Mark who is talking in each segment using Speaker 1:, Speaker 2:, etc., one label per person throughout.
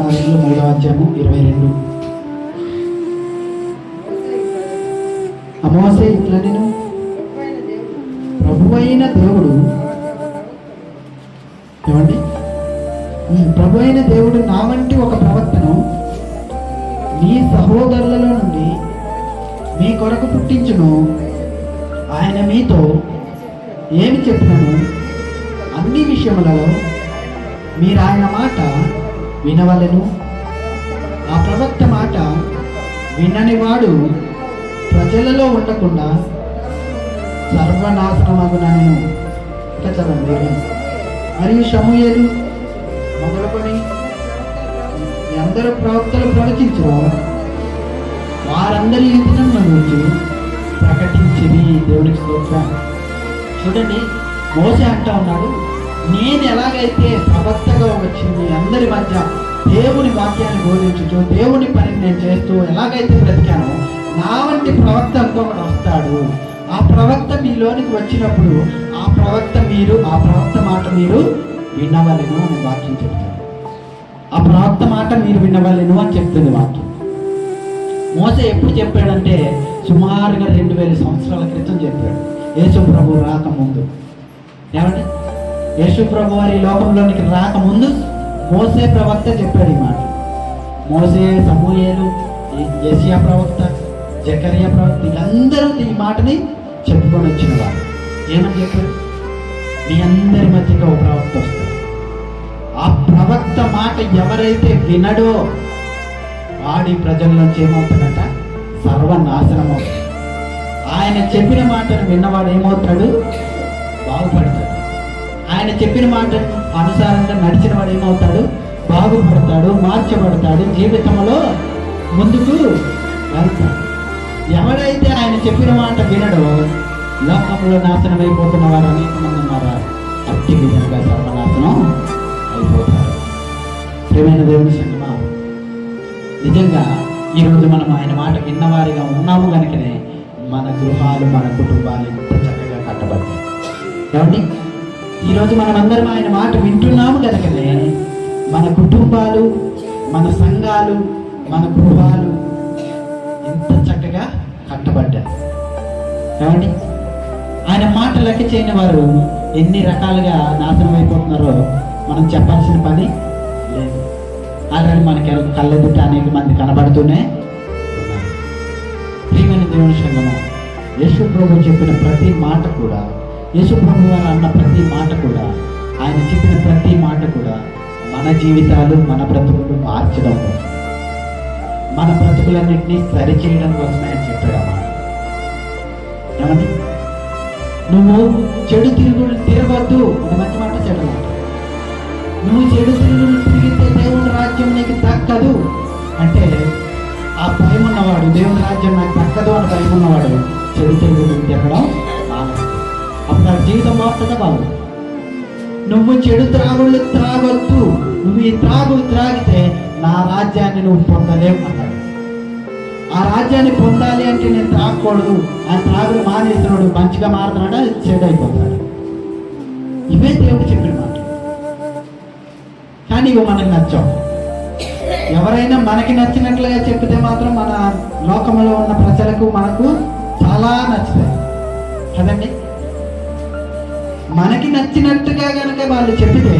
Speaker 1: కార్యములు 3వ అధ్యాయము 22. మోసే ఇట్లా నేను ప్రభువైన దేవుడు ఏమండి, ప్రభువైన దేవుడు నా వంటి ఒక ప్రవక్తను మీ సహోదరులలో నుండి మీ కొరకు పుట్టించును. ఆయన మీతో ఏమి చెప్పినను అన్ని విషయములలో మీరు ఆయన మాట వినవలెను. ఆ ప్రవక్త మాట వినని వాడు ప్రజలలో ఉండకుండా సర్వనాశనమగునను. ఇక చదవండి. మరియు సమూయేలు మొదలుకొని ఎందరో ప్రవక్తలు ప్రవచించరు, వారందరి దినం గురించి ప్రకటించింది. దేవునికి స్తోత్రం. చూడండి, మోసే అంటా ఉన్నాడు, నేను ఎలాగైతే ప్రవక్తగా వచ్చింది అందరి మధ్య దేవుని వాక్యాన్ని బోధించుతూ దేవుని పనిని నేను చేస్తూ ఎలాగైతే బ్రతికానో, నా వంటి ప్రవక్త ఇంకొకటి వస్తాడు. ఆ ప్రవక్త మీలోనికి వచ్చినప్పుడు ఆ ప్రవక్త మాట మీరు వినవలెను అని వాక్యం చెప్తాడు. ఆ ప్రవక్త మాట మీరు వినవలెను అని చెప్తుంది వాక్యం. మోసే ఎప్పుడు చెప్పాడంటే సుమారుగా 2000 సంవత్సరాల క్రితం చెప్పాడు, యేసు ప్రభు రాకముందు. ఏమంటే యేసు ప్రభు వారి లోకంలోనికి రాకముందు మోసే ప్రవక్త చెప్పాడు ఈ మాట. మోసే, సమూయేలు, యెషయా ప్రవక్త, జకరియా ప్రవక్త, వీళ్ళందరూ ఈ మాటని చెప్పుకొని వచ్చిన వారు. ఏమని చెప్పాడు? మీ అందరి మధ్యగా ఒక ప్రవక్త వస్తాడు. ఆ ప్రవక్త మాట ఎవరైతే వినడో వాడి ప్రజల నుంచి ఏమవుతాడట? సర్వనాశనం అవుతాడు. ఆయన చెప్పిన మాటను విన్నవాడు ఏమవుతాడు? బాగుపడతాడు. ఆయన చెప్పిన మాట అనుసారంగా నడిచిన వాడు ఏమవుతాడు? బాగుపడతాడు, మార్చబడతాడు, జీవితంలో ముందుకు వెళ్తాడు. ఎవడైతే ఆయన చెప్పిన మాట వినడో లోకంలో నాశనం అయిపోతున్న వారు అనేక మంది ఉన్నారా? అట్టి విధంగా సర్వనాశనం అయిపోతారు. ప్రియమైన దేవుని సంగమా, నిజంగా ఈరోజు మనం ఆయన మాట విన్నవారిగా ఉన్నాము కనుకనే మన గృహాలు, మన కుటుంబాలు ఎంత చక్కగా కట్టబడతాయి. ఏమండి, ఈరోజు మనమందరం ఆయన మాట వింటున్నాము కనుకనే మన కుటుంబాలు, మన సంఘాలు, మన గృహాలు ఎంత చక్కగా కట్టబడ్డాయి. ఏమండి, ఆయన మాట లెక్క చేయని వారు ఎన్ని రకాలుగా నాశనం అయిపోతున్నారో మనం చెప్పాల్సిన పని లేదు. ఆల్రెడీ మనకి కళ్ళెదుట అనేక మంది కనబడుతూనే ఉన్నారు. ప్రియమైన దేవుని సంగమం, యేసు ప్రభు చెప్పిన ప్రతి మాట కూడా, యేసు ప్రభు వారు అన్న ప్రతి మాట కూడా, ఆయన చెప్పిన ప్రతి మాట కూడా మన జీవితాలు, మన బ్రతుకులు మార్చడం కోసం, మన బ్రతుకులన్నింటినీ సరిచేయడం కోసమే అని చెప్పాడు అన్నమాట. ఏమండి, నువ్వు చెడు తిరుగులు తిరగొద్దు అని మంచి మాట, చెడు మాట. నువ్వు చెడు తిరుగులు తిరిగితే దేవుని రాజ్యం నీకు దక్కదు అంటే, ఆ భయం ఉన్నవాడు, దేవుని రాజ్యం నాకు దక్కదు అని భయం ఉన్నవాడు చెడు తిరుగులు తిరగడం మానేస్తాడు. అప్పుడు ఆ జీవితం మారుతుందా బాబు? నువ్వు చెడు త్రాగుళ్ళు త్రాగొద్దు, నువ్వు ఈ త్రాగులు త్రాగితే నా రాజ్యాన్ని నువ్వు పొందలేవు అన్నాడు. ఆ రాజ్యాన్ని పొందాలి అంటే నేను త్రాగకూడదు. ఆ త్రాగులు మానేసినాడు మంచిగా మారుతున్నాడా, చెడు అయిపోతాడు. ఇవే దేవుడు చెప్పిన మాట. కానీ ఇవి మనకు నచ్చాం. ఎవరైనా మనకి నచ్చినట్లుగా చెప్తే మాత్రం మన లోకంలో ఉన్న ప్రజలకు, మనకు చాలా నచ్చుతాయి కదండి. మనకి నచ్చినట్టుగా కనుక వాళ్ళు చెప్తే,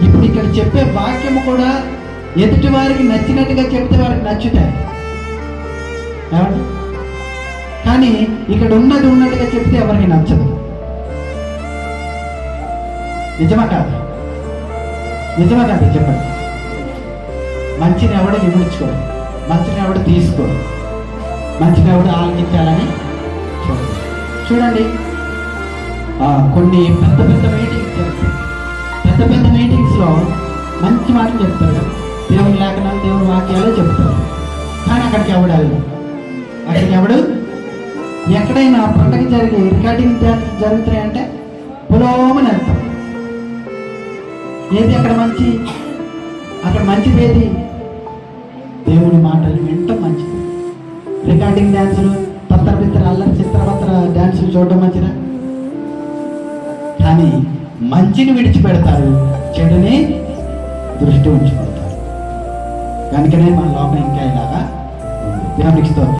Speaker 1: ఇప్పుడు ఇక్కడ చెప్పే వాక్యము కూడా ఎదుటి వారికి నచ్చినట్టుగా చెప్తే వారికి నచ్చుతాయి. ఏమండి, కానీ ఇక్కడ ఉన్నది ఉన్నట్టుగా చెప్తే ఎవరికి నచ్చదు. నిజమా కాదు? నిజమా కాదు? చెప్పండి. మంచిని ఎవడు విమర్చుకోడు, మంచిని ఎవడు తీసుకోడు, మంచిని ఎవడు ఆలోచించాలని చూడండి. కొన్ని పెద్ద పెద్ద మీటింగ్స్ జరుగుతాయి. పెద్ద పెద్ద మీటింగ్స్లో మంచి మాటలు చెప్తారు, దేవుని లేఖనాలు, దేవుని వాక్యాలే చెప్తారు. కానీ అక్కడికి ఎవడు వెళ్ళడు. అక్కడికి ఎవడు, ఎక్కడైనా పండగ జరిగి రికార్డింగ్ జరుగుతున్నాయంటే పొలోమని వెళ్తాం. ఏది అక్కడ మంచి, అక్కడ మంచిది ఏది? దేవుని మాటలు వినటం మంచిది. రికార్డింగ్ డ్యాన్సులు, తత్తర అల్లరి చిత్రపత్ర డ్యాన్సులు చూడడం మంచిదా? కానీ మంచిని విడిచిపెడతారు, చెడుని దృష్టి ఉంచుకుంటారు. కనుకనే మన లోపల ఇంకా ఇలాగా ఉంది. దేవునికి స్తోత్రం.